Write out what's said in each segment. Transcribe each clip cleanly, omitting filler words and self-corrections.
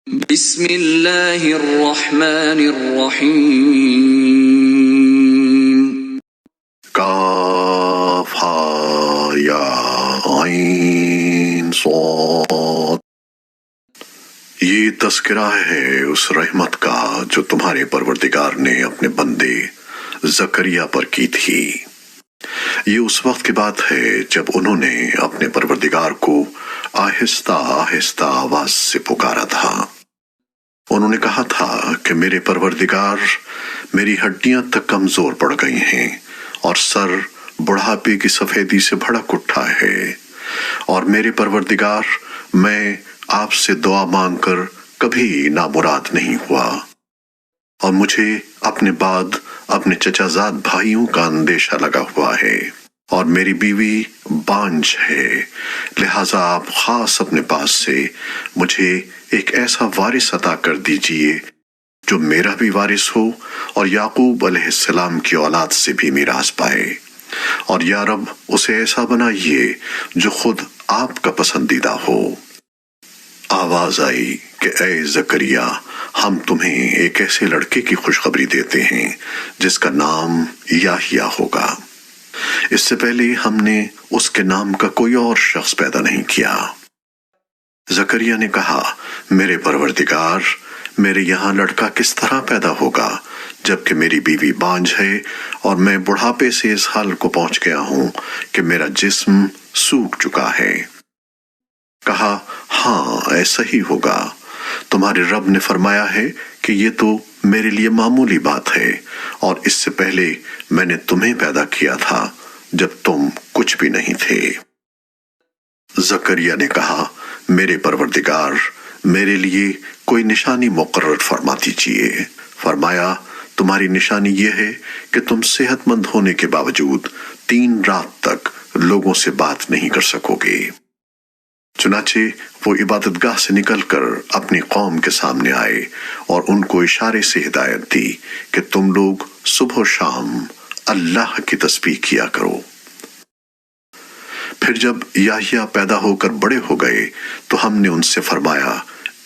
بسم اللہ الرحمن الرحیم کاف ہا یا عین صاد۔ یہ تذکرہ ہے اس رحمت کا جو تمہارے پروردگار نے اپنے بندے زکریا پر کی تھی۔ یہ اس وقت کی بات ہے جب انہوں نے اپنے پروردگار کو آہستہ آہستہ آواز سے پکارا تھا۔ انہوں نے کہا تھا کہ میرے پروردگار، میری ہڈیاں تک کمزور پڑ گئی ہیں اور سر بڑھاپے کی سفیدی سے بھڑک اٹھا ہے، اور میرے پروردگار، میں آپ سے دعا مانگ کر کبھی نامراد نہیں ہوا، اور مجھے اپنے بعد اپنے چچا زاد بھائیوں کا اندیشہ لگا ہوا ہے، اور میری بیوی بانجھ ہے، لہٰذا آپ خاص اپنے پاس سے مجھے ایک ایسا وارث عطا کر دیجئے جو میرا بھی وارث ہو اور یعقوب علیہ السلام کی اولاد سے بھی میراث پائے، اور یا رب اسے ایسا بنائیے جو خود آپ کا پسندیدہ ہو۔ آواز آئی کہ اے زکریا، ہم تمہیں ایک ایسے لڑکے کی خوشخبری دیتے ہیں جس کا نام یحییٰ ہوگا۔ اس سے پہلے ہم نے اس کے نام کا کوئی اور شخص پیدا نہیں کیا۔ زکریا نے کہا، میرے پروردگار، میرے یہاں لڑکا کس طرح پیدا ہوگا جبکہ میری بیوی بانجھ ہے اور میں بڑھاپے سے اس حال کو پہنچ گیا ہوں کہ میرا جسم سوکھ چکا ہے۔ کہا، ہاں ایسا ہی ہوگا، تمہارے رب نے فرمایا ہے کہ یہ تو میرے لیے معمولی بات ہے، اور اس سے پہلے میں نے تمہیں پیدا کیا تھا جب تم کچھ بھی نہیں تھے۔ زکریا نے کہا، میرے پروردگار، میرے لیے کوئی نشانی مقرر فرما دیجئے۔ فرمایا، تمہاری نشانی یہ ہے کہ تم صحت مند ہونے کے باوجود 3 رات تک لوگوں سے بات نہیں کر سکو گے۔ چنانچہ وہ عبادت گاہ سے نکل کر اپنی قوم کے سامنے آئے اور ان کو اشارے سے ہدایت دی کہ تم لوگ صبح و شام اللہ کی تسبیح کیا کرو۔ پھر جب یحییٰ پیدا ہو کر بڑے ہو گئے تو ہم نے ان سے فرمایا،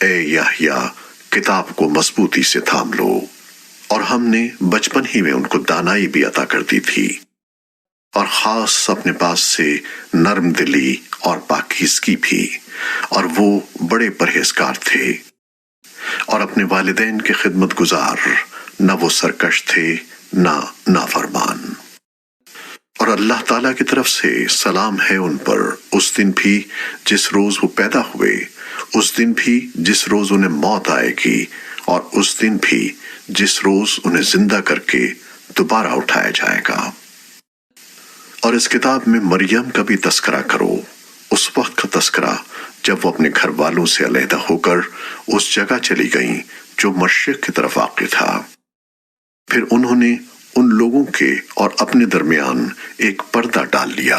اے یحییٰ، کتاب کو مضبوطی سے تھام لو، اور ہم نے بچپن ہی میں ان کو دانائی بھی عطا کر دی تھی، اور خاص اپنے پاس سے نرم دلی اور پاکیزگی بھی، اور وہ بڑے پرہیزگار تھے، اور اپنے والدین کے خدمت گزار، نہ وہ سرکش تھے نہ نافرمان۔ اور اللہ تعالیٰ کی طرف سے سلام ہے ان پر اس دن بھی جس روز وہ پیدا ہوئے، اس دن بھی جس روز انہیں موت آئے گی، اور اس دن بھی جس روز انہیں زندہ کر کے دوبارہ اٹھایا جائے گا۔ اور اس کتاب میں مریم کا بھی تذکرہ کرو، اس وقت کا تذکرہ جب وہ اپنے گھر والوں سے علیحدہ ہو کر اس جگہ چلی گئیں جو مشرق کی طرف واقع تھا۔ پھر انہوں نے ان لوگوں کے اور اپنے درمیان ایک پردہ ڈال لیا۔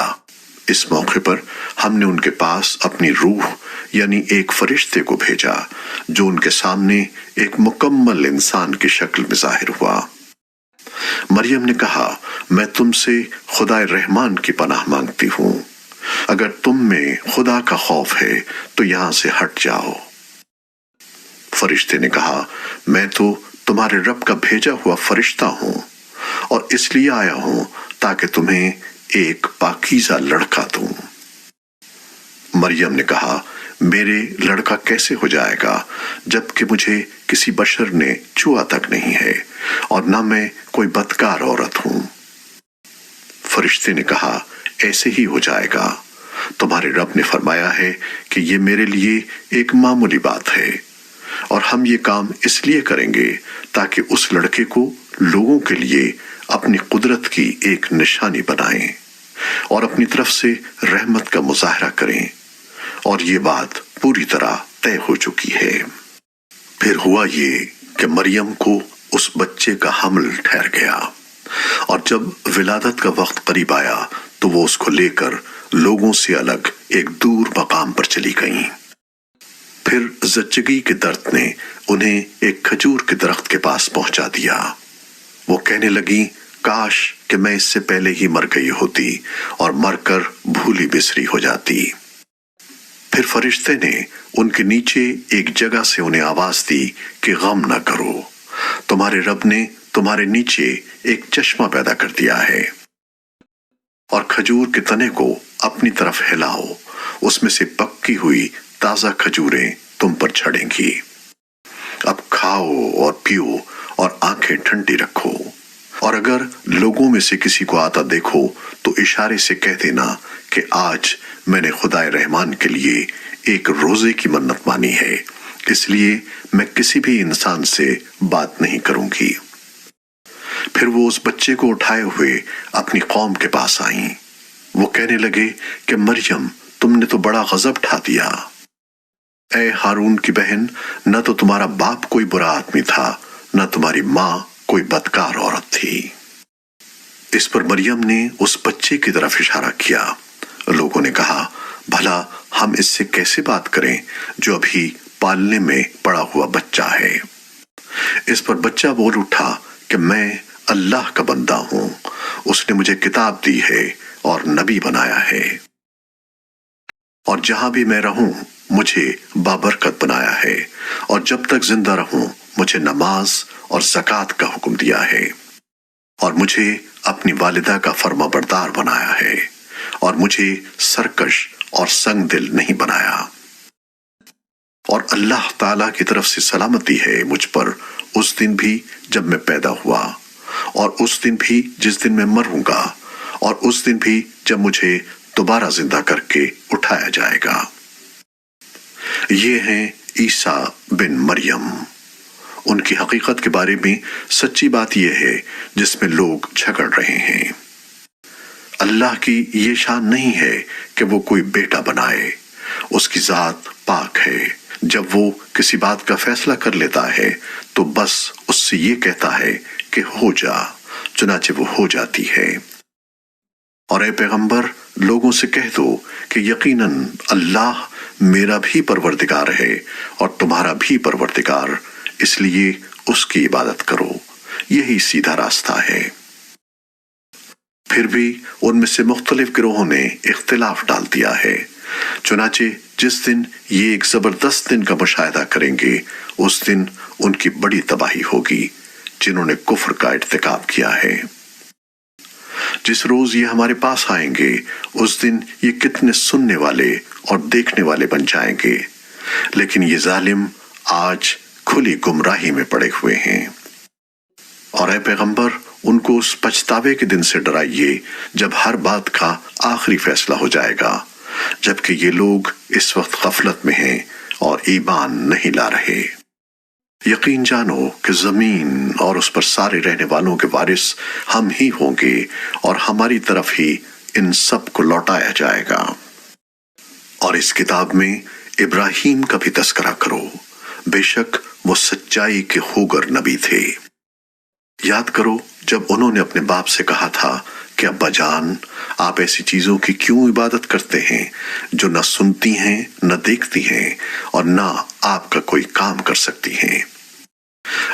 اس موقع پر ہم نے ان کے پاس اپنی روح یعنی ایک فرشتے کو بھیجا جو ان کے سامنے ایک مکمل انسان کی شکل میں ظاہر ہوا۔ مریم نے کہا، میں تم سے خدا رحمان کی پناہ مانگتی ہوں، اگر تم میں خدا کا خوف ہے تو یہاں سے ہٹ جاؤ۔ فرشتے نے کہا، میں تو تمہارے رب کا بھیجا ہوا فرشتہ ہوں، اور اس لیے آیا ہوں تاکہ تمہیں ایک پاکیزہ لڑکا دوں۔ مریم نے کہا، میرے لڑکا کیسے ہو جائے گا جبکہ مجھے کسی بشر نے چھوا تک نہیں ہے، اور نہ میں کوئی بدکار عورت ہوں۔ فرشتے نے کہا، ایسے ہی ہو جائے گا، تمہارے رب نے فرمایا ہے کہ یہ میرے لیے ایک معمولی بات ہے، اور ہم یہ کام اس لیے کریں گے تاکہ اس لڑکے کو لوگوں کے لیے اپنی قدرت کی ایک نشانی بنائیں اور اپنی طرف سے رحمت کا مظاہرہ کریں، اور یہ بات پوری طرح طے ہو چکی ہے۔ پھر ہوا یہ کہ مریم کو اس بچے کا حمل ٹھہر گیا، اور جب ولادت کا وقت قریب آیا تو وہ اس کو لے کر لوگوں سے الگ ایک دور مقام پر چلی گئیں۔ پھر زچگی کے درد نے انہیں ایک کھجور کے درخت کے پاس پہنچا دیا۔ وہ کہنے لگیں، کاش کہ میں اس سے پہلے ہی مر گئی ہوتی اور مر کر بھولی بسری ہو جاتی۔ پھر فرشتے نے ان کے نیچے ایک جگہ سے انہیں آواز دی کہ غم نہ کرو، تمہارے رب نے تمہارے نیچے ایک چشمہ پیدا کر دیا ہے، اور کھجور کے تنے کو اپنی طرف ہلاؤ، اس میں سے پکی ہوئی تازہ کھجوریں تم پر چھڑیں گی۔ اب کھاؤ اور پیو اور آنکھیں ٹھنڈی رکھو، اور اگر لوگوں میں سے کسی کو آتا دیکھو تو اشارے سے کہہ دینا کہ آج میں نے خدائے رحمان کے لیے ایک روزے کی منت مانی ہے، اس لیے میں کسی بھی انسان سے بات نہیں کروں گی۔ پھر وہ اس بچے کو اٹھائے ہوئے اپنی قوم کے پاس آئیں۔ وہ کہنے لگے کہ مریم، تم نے تو بڑا غضب ڈھا دیا۔ اے ہارون کی بہن، نہ تو تمہارا باپ کوئی برا آدمی تھا، نہ تمہاری ماں کوئی بدکار عورت تھی۔ اس پر مریم نے اس بچے کی طرف اشارہ کیا۔ لوگوں نے کہا، بھلا ہم اس سے کیسے بات کریں جو ابھی پالنے میں پڑا ہوا بچہ ہے؟ اس پر بچہ بول اٹھا کہ میں اللہ کا بندہ ہوں، اس نے مجھے کتاب دی ہے اور نبی بنایا ہے، اور جہاں بھی میں رہوں مجھے بابرکت بنایا ہے، اور جب تک زندہ رہوں مجھے نماز اور زکوٰۃ کا حکم دیا ہے، اور مجھے اپنی والدہ کا فرما بردار بنایا ہے، اور مجھے سرکش اور سنگ دل نہیں بنایا، اور اللہ تعالیٰ کی طرف سے سلامتی ہے مجھ پر اس دن بھی جب میں پیدا ہوا، اور اس دن بھی جس دن میں مروں گا، اور اس دن بھی جب مجھے دوبارہ زندہ کر کے اٹھایا جائے گا۔ یہ ہیں عیسیٰ بن مریم۔ ان کی حقیقت کے بارے میں سچی بات یہ ہے جس میں لوگ جھگڑ رہے ہیں۔ اللہ کی یہ شان نہیں ہے کہ وہ کوئی بیٹا بنائے، اس کی ذات پاک ہے۔ جب وہ کسی بات کا فیصلہ کر لیتا ہے تو بس اس سے یہ کہتا ہے کہ ہو جا، چنانچہ وہ ہو جاتی ہے۔ اور اے پیغمبر، لوگوں سے کہہ دو کہ یقیناً اللہ میرا بھی پروردگار ہے اور تمہارا بھی پروردگار، اس لیے اس کی عبادت کرو، یہی سیدھا راستہ ہے۔ پھر بھی ان میں سے مختلف گروہوں نے اختلاف ڈال دیا ہے، چنانچہ جس دن یہ ایک زبردست دن کا مشاہدہ کریں گے اس دن ان کی بڑی تباہی ہوگی جنہوں نے کفر کا ارتکاب کیا ہے۔ جس روز یہ ہمارے پاس آئیں گے اس دن یہ کتنے سننے والے اور دیکھنے والے بن جائیں گے، لیکن یہ ظالم آج کھلی گمراہی میں پڑے ہوئے ہیں۔ اور اے پیغمبر، ان کو اس پچھتاوے کے دن سے ڈرائیے جب ہر بات کا آخری فیصلہ ہو جائے گا، جبکہ یہ لوگ اس وقت غفلت میں ہیں اور ایمان نہیں لا رہے۔ یقین جانو کہ زمین اور اس پر سارے رہنے والوں کے وارث ہم ہی ہوں گے، اور ہماری طرف ہی ان سب کو لوٹایا جائے گا۔ اور اس کتاب میں ابراہیم کا بھی تذکرہ کرو، بے شک وہ سچائی کے خوگر نبی تھے۔ یاد کرو جب انہوں نے اپنے باپ سے کہا تھا کہ ابا جان، آپ ایسی چیزوں کی کیوں عبادت کرتے ہیں جو نہ سنتی ہیں نہ دیکھتی ہیں اور نہ آپ کا کوئی کام کر سکتی ہیں؟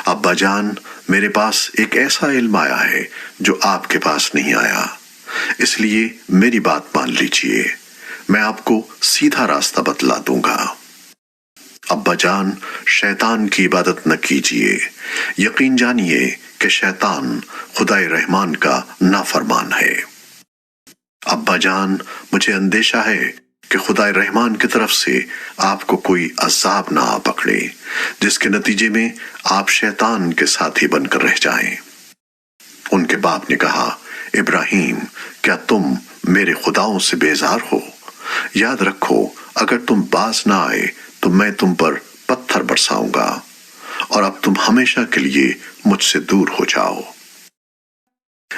ابا جان، میرے پاس ایک ایسا علم آیا ہے جو آپ کے پاس نہیں آیا، اس لیے میری بات مان لیجئے، میں آپ کو سیدھا راستہ بتلا دوں گا۔ ابا جان، شیطان کی عبادت نہ کیجئے، یقین جانیے کہ شیطان خدائے رحمان کا نافرمان ہے۔ ابا جان، مجھے اندیشہ ہے کہ خدائے رحمان کی طرف سے آپ کو کوئی عذاب نہ آ پکڑے جس کے نتیجے میں آپ شیطان کے ساتھی بن کر رہ جائیں۔ ان کے باپ نے کہا، ابراہیم، کیا تم میرے خداؤں سے بیزار ہو؟ یاد رکھو اگر تم باز نہ آئے تو میں تم پر پتھر برساؤں گا، اور اب تم ہمیشہ کے لیے مجھ سے دور ہو جاؤ۔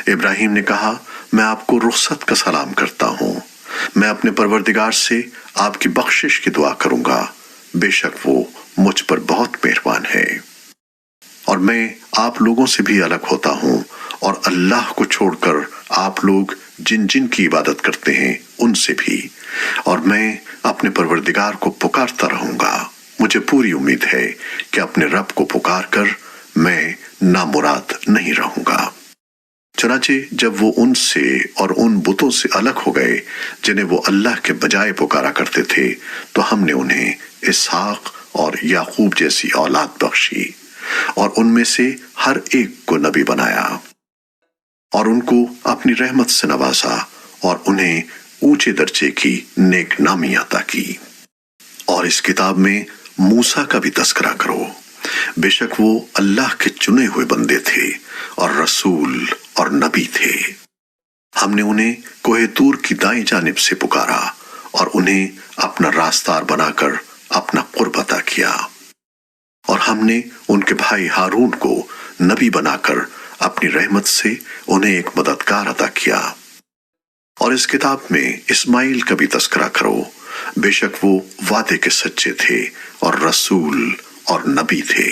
ابراہیم نے کہا، میں آپ کو رخصت کا سلام کرتا ہوں، میں اپنے پروردگار سے آپ کی بخشش کی دعا کروں گا، بے شک وہ مجھ پر بہت مہربان ہے۔ اور میں آپ لوگوں سے بھی الگ ہوتا ہوں، اور اللہ کو چھوڑ کر آپ لوگ جن جن کی عبادت کرتے ہیں ان سے بھی، اور میں اپنے پروردگار کو پکارتا رہوں گا۔ مجھے پوری امید ہے کہ اپنے رب کو پکار کر میں نامراد نہیں رہوں گا۔ چنانچہ جب وہ ان سے اور ان بتوں سے الگ ہو گئے جنہیں وہ اللہ کے بجائے پکارا کرتے تھے تو ہم نے انہیں اسحاق اور یعقوب جیسی اولاد بخشی اور ان میں سے ہر ایک کو نبی بنایا اور ان کو اپنی رحمت سے نوازا اور انہیں اونچے درجے کی نیک نامی عطا کی۔ اور اس کتاب میں موسیٰ کا بھی تذکرہ کرو، بے شک وہ اللہ کے چنے ہوئے بندے تھے اور رسول اور نبی تھے۔ ہم نے انہیں کوہ طور کی دائیں جانب سے پکارا اور انہیں اپنا راستار بنا کر اپنا قرب عطا کیا، اور ہم نے ان کے بھائی ہارون کو نبی بنا کر اپنی رحمت سے انہیں ایک مددگار عطا کیا۔ اور اس کتاب میں اسماعیل کا بھی تذکرہ کرو، بے شک وہ وعدے کے سچے تھے اور رسول اور نبی تھے،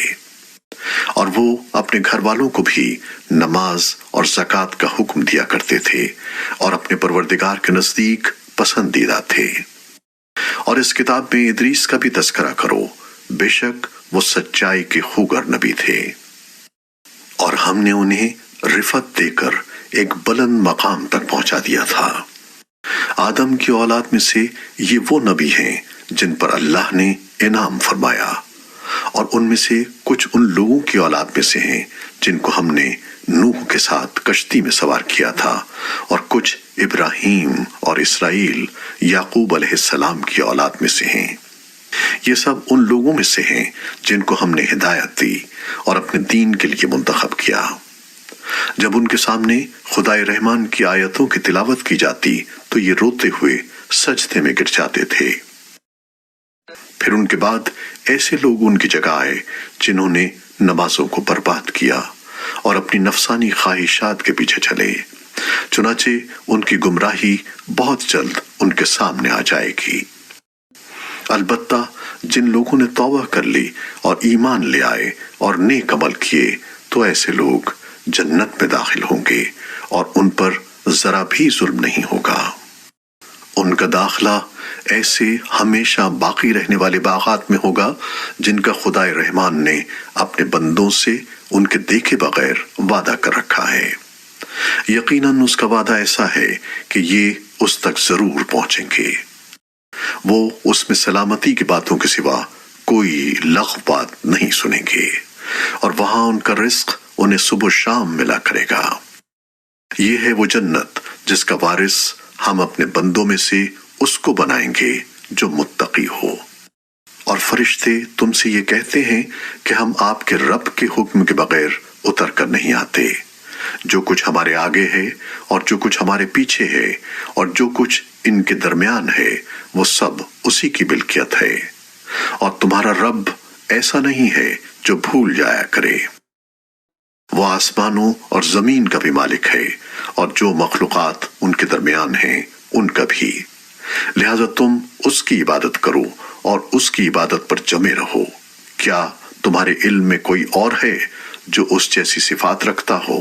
اور وہ اپنے گھر والوں کو بھی نماز اور زکوٰۃ کا حکم دیا کرتے تھے اور اپنے پروردگار کے نزدیک پسندیدہ تھے۔ اور اس کتاب میں ادریس کا بھی تذکرہ کرو، بے شک وہ سچائی کے خوگر نبی تھے، اور ہم نے انہیں رفعت دے کر ایک بلند مقام تک پہنچا دیا تھا۔ آدم کی اولاد میں سے یہ وہ نبی ہیں جن پر اللہ نے انعام فرمایا، اور ان میں سے کچھ ان لوگوں کی اولاد میں سے ہیں جن کو ہم نے نوح کے ساتھ کشتی میں سوار کیا تھا، اور کچھ ابراہیم اور اسرائیل یعقوب علیہ السلام کی اولاد میں سے ہیں۔ یہ سب ان لوگوں میں سے ہیں جن کو ہم نے ہدایت دی اور اپنے دین کے لیے منتخب کیا۔ جب ان کے سامنے خدائے رحمان کی آیتوں کی تلاوت کی جاتی تو یہ روتے ہوئے سجدے میں گر جاتے تھے۔ پھر ان کے بعد ایسے لوگ ان کی جگہ آئے جنہوں نے نمازوں کو برباد کیا اور اپنی نفسانی خواہشات کے پیچھے چلے، چنانچہ ان کی گمراہی بہت جلد ان کے سامنے آ جائے گی۔ البتہ جن لوگوں نے توبہ کر لی اور ایمان لے آئے اور نیک عمل کیے تو ایسے لوگ جنت میں داخل ہوں گے اور ان پر ذرا بھی ظلم نہیں ہوگا۔ ان کا داخلہ ایسے ہمیشہ باقی رہنے والے باغات میں ہوگا جن کا خدائے رحمان نے اپنے بندوں سے ان کے دیکھے بغیر وعدہ کر رکھا ہے۔ یقیناً اس کا وعدہ ایسا ہے کہ یہ اس تک ضرور پہنچیں گے۔ وہ اس میں سلامتی کی باتوں کے سوا کوئی لغو بات نہیں سنیں گے، اور وہاں ان کا رزق انہیں صبح و شام ملا کرے گا۔ یہ ہے وہ جنت جس کا وارث ہم اپنے بندوں میں سے اس کو بنائیں گے جو متقی ہو۔ اور فرشتے تم سے یہ کہتے ہیں کہ ہم آپ کے رب کے حکم کے بغیر اتر کر نہیں آتے۔ جو کچھ ہمارے آگے ہے اور جو کچھ ہمارے پیچھے ہے اور جو کچھ ان کے درمیان ہے وہ سب اسی کی ملکیت ہے، اور تمہارا رب ایسا نہیں ہے جو بھول جایا کرے۔ وہ آسمانوں اور زمین کا بھی مالک ہے اور جو مخلوقات ان کے درمیان ہیں ان کا بھی، لہذا تم اس کی عبادت کرو اور اس کی عبادت پر جمے رہو۔ کیا تمہارے علم میں کوئی اور ہے جو اس جیسی صفات رکھتا ہو؟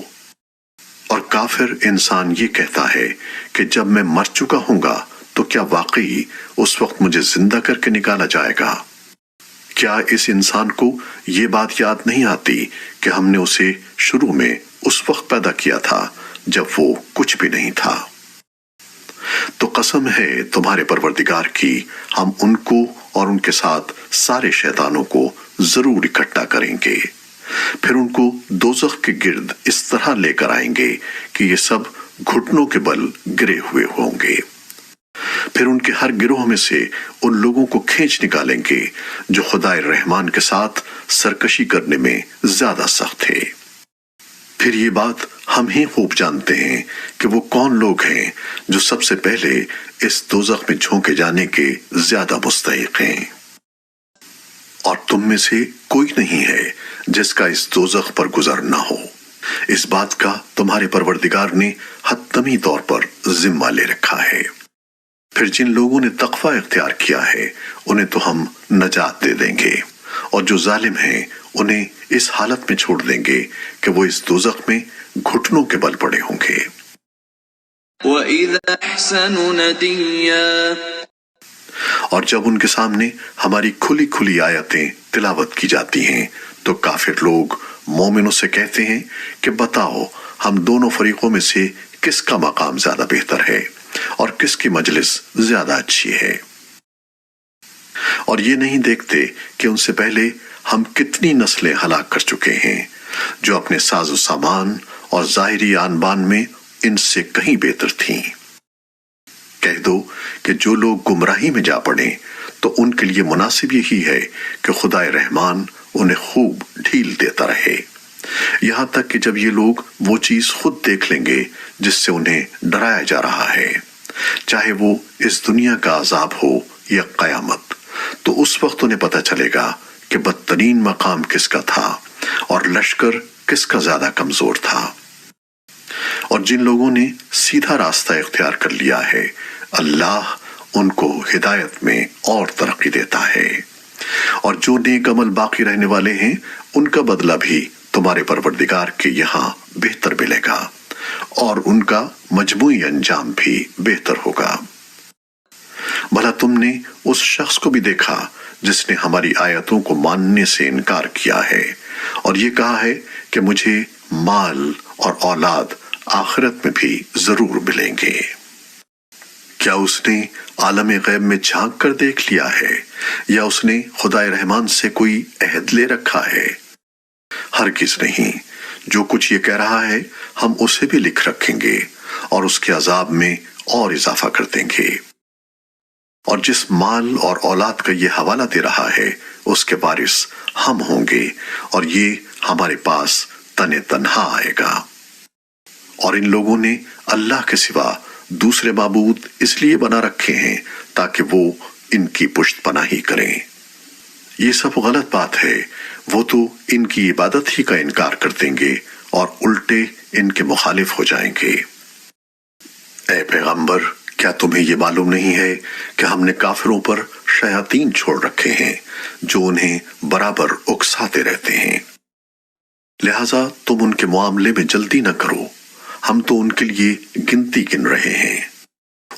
اور کافر انسان یہ کہتا ہے کہ جب میں مر چکا ہوں گا تو کیا واقعی اس وقت مجھے زندہ کر کے نکالا جائے گا؟ کیا اس انسان کو یہ بات یاد نہیں آتی کہ ہم نے اسے شروع میں اس وقت پیدا کیا تھا جب وہ کچھ بھی نہیں تھا؟ تو قسم ہے تمہارے پروردگار کی، ہم ان کو اور ان کے ساتھ سارے شیطانوں کو ضرور اکٹھا کریں گے، پھر ان کو دوزخ کے گرد اس طرح لے کر آئیں گے کہ یہ سب گھٹنوں کے بل گرے ہوئے ہوں گے۔ پھر ان کے ہر گروہ میں سے ان لوگوں کو کھینچ نکالیں گے جو خدائے رحمان کے ساتھ سرکشی کرنے میں زیادہ سخت تھے۔ پھر یہ بات ہم ہی خوب جانتے ہیں کہ وہ کون لوگ ہیں جو سب سے پہلے اس دوزخ میں جھونکے جانے کے زیادہ مستحق ہیں، اور تم میں سے کوئی نہیں ہے جس کا اس دوزخ پر گزر نہ ہو۔ اس بات کا تمہارے پروردگار نے حتمی طور پر ذمہ لے رکھا ہے۔ پھر جن لوگوں نے تقوی اختیار کیا ہے انہیں تو ہم نجات دے دیں گے، اور جو ظالم ہیں انہیں اس حالت میں چھوڑ دیں گے کہ وہ اس دوزخ میں گھٹنوں کے بل پڑے ہوں گے۔ وَإِذَا أَحْسَنُوا نَدِيًّا، اور جب ان کے سامنے ہماری کھلی کھلی آیتیں تلاوت کی جاتی ہیں تو کافر لوگ مومنوں سے کہتے ہیں کہ بتاؤ ہم دونوں فریقوں میں سے کس کا مقام زیادہ بہتر ہے اور کس کی مجلس زیادہ اچھی ہے۔ اور یہ نہیں دیکھتے کہ ان سے پہلے ہم کتنی نسلیں ہلاک کر چکے ہیں جو اپنے ساز و سامان اور ظاہری آن بان میں ان سے کہیں بہتر تھیں۔ کہہ دو کہ جو لوگ گمراہی میں جا پڑیں تو ان کے لیے مناسب یہی ہے کہ خدائے رحمان انہیں خوب ڈھیل دیتا رہے، یہاں تک کہ جب یہ لوگ وہ چیز خود دیکھ لیں گے جس سے انہیں ڈرایا جا رہا ہے، چاہے وہ اس دنیا کا عذاب ہو یا قیامت، تو اس وقت انہیں پتہ چلے گا کہ بدترین مقام کس کا تھا اور لشکر کس کا زیادہ کمزور تھا۔ اور جن لوگوں نے سیدھا راستہ اختیار کر لیا ہے، اللہ ان کو ہدایت میں اور ترقی دیتا ہے، اور جو نیک عمل باقی رہنے والے ہیں ان کا بدلہ بھی تمہارے پروردگار کے یہاں بہتر ملے گا، اور ان کا مجموعی انجام بھی بہتر ہوگا۔ بھلا تم نے اس شخص کو بھی دیکھا جس نے ہماری آیتوں کو ماننے سے انکار کیا ہے اور یہ کہا ہے کہ مجھے مال اور اولاد آخرت میں بھی ضرور ملیں گے؟ کیا اس نے عالم غیب میں جھانک کر دیکھ لیا ہے یا اس نے خدائے رحمان سے کوئی عہد لے رکھا ہے؟ ہرگز نہیں، جو کچھ یہ کہہ رہا ہے ہم اسے بھی لکھ رکھیں گے اور اس کے عذاب میں اور اضافہ کر دیں گے۔ اور جس مال اور اولاد کا یہ حوالہ دے رہا ہے اس کے وارث ہم ہوں گے اور یہ ہمارے پاس تنہا آئے گا۔ اور ان لوگوں نے اللہ کے سوا دوسرے معبود اس لیے بنا رکھے ہیں تاکہ وہ ان کی پشت پناہی کریں۔ یہ سب غلط بات ہے، وہ تو ان کی عبادت ہی کا انکار کر دیں گے اور الٹے ان کے مخالف ہو جائیں گے۔ اے پیغمبر، کیا تمہیں یہ معلوم نہیں ہے کہ ہم نے کافروں پر شیاطین چھوڑ رکھے ہیں جو انہیں برابر اکساتے رہتے ہیں؟ لہذا تم ان کے معاملے میں جلدی نہ کرو، ہم تو ان کے لیے گنتی گن رہے ہیں۔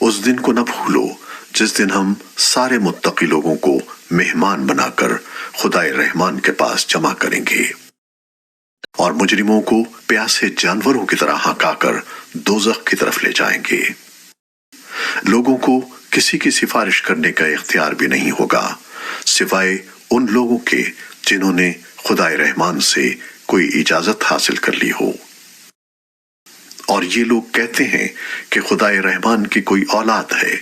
اس دن کو نہ بھولو جس دن ہم سارے متقی لوگوں کو مہمان بنا کر خدائے رحمان کے پاس جمع کریں گے، اور مجرموں کو پیاسے جانوروں کی طرح ہانکا کر دوزخ کی طرف لے جائیں گے۔ لوگوں کو کسی کی سفارش کرنے کا اختیار بھی نہیں ہوگا سوائے ان لوگوں کے جنہوں نے خدائے رحمان سے کوئی اجازت حاصل کر لی ہو۔ اور یہ لوگ کہتے ہیں کہ خدائے رحمان کی کوئی اولاد ہے۔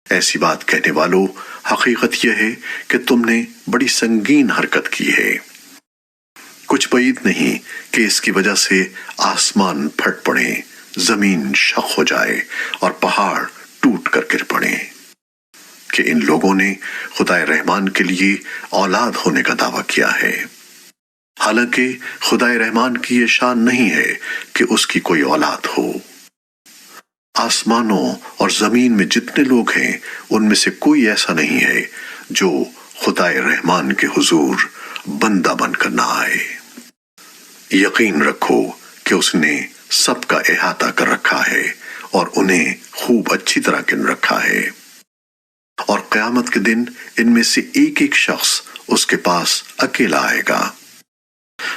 ایسی بات کہنے والوں، حقیقت یہ ہے کہ تم نے بڑی سنگین حرکت کی ہے۔ کچھ بعید نہیں کہ اس کی وجہ سے آسمان پھٹ پڑیں، زمین شق ہو جائے اور پہاڑ ٹوٹ کر گر پڑیں، کہ ان لوگوں نے خدائے رحمان کے لیے اولاد ہونے کا دعویٰ کیا ہے، حالانکہ خدائے رحمان کی یہ شان نہیں ہے کہ اس کی کوئی اولاد ہو۔ آسمانوں اور زمین میں جتنے لوگ ہیں ان میں سے کوئی ایسا نہیں ہے جو خدائے رحمان کے حضور بندہ بن کر نہ آئے۔ یقین رکھو کہ اس نے سب کا احاطہ کر رکھا ہے اور انہیں خوب اچھی طرح گن رکھا ہے، اور قیامت کے دن ان میں سے ایک ایک شخص اس کے پاس اکیلا آئے گا۔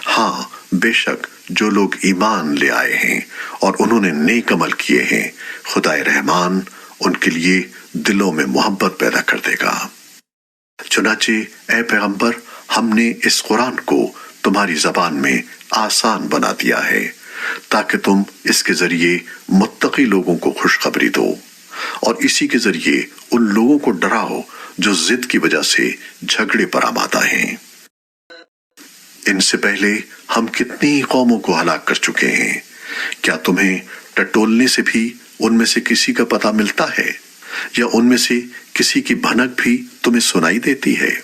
ہاں، بے شک جو لوگ ایمان لے آئے ہیں اور انہوں نے نیک عمل کیے ہیں، خدائے رحمان ان کے لیے دلوں میں محبت پیدا کر دے گا۔ چنانچہ اے پیغمبر، ہم نے اس قرآن کو تمہاری زبان میں آسان بنا دیا ہے تاکہ تم اس کے ذریعے متقی لوگوں کو خوشخبری دو اور اسی کے ذریعے ان لوگوں کو ڈراؤ جو ضد کی وجہ سے جھگڑے پر آمادہ ہیں۔ ان سے پہلے ہم کتنی قوموں کو ہلاک کر چکے ہیں، کیا تمہیں ٹٹولنے سے بھی ان میں سے کسی کا پتہ ملتا ہے یا ان میں سے کسی کی بھنک بھی تمہیں سنائی دیتی ہے؟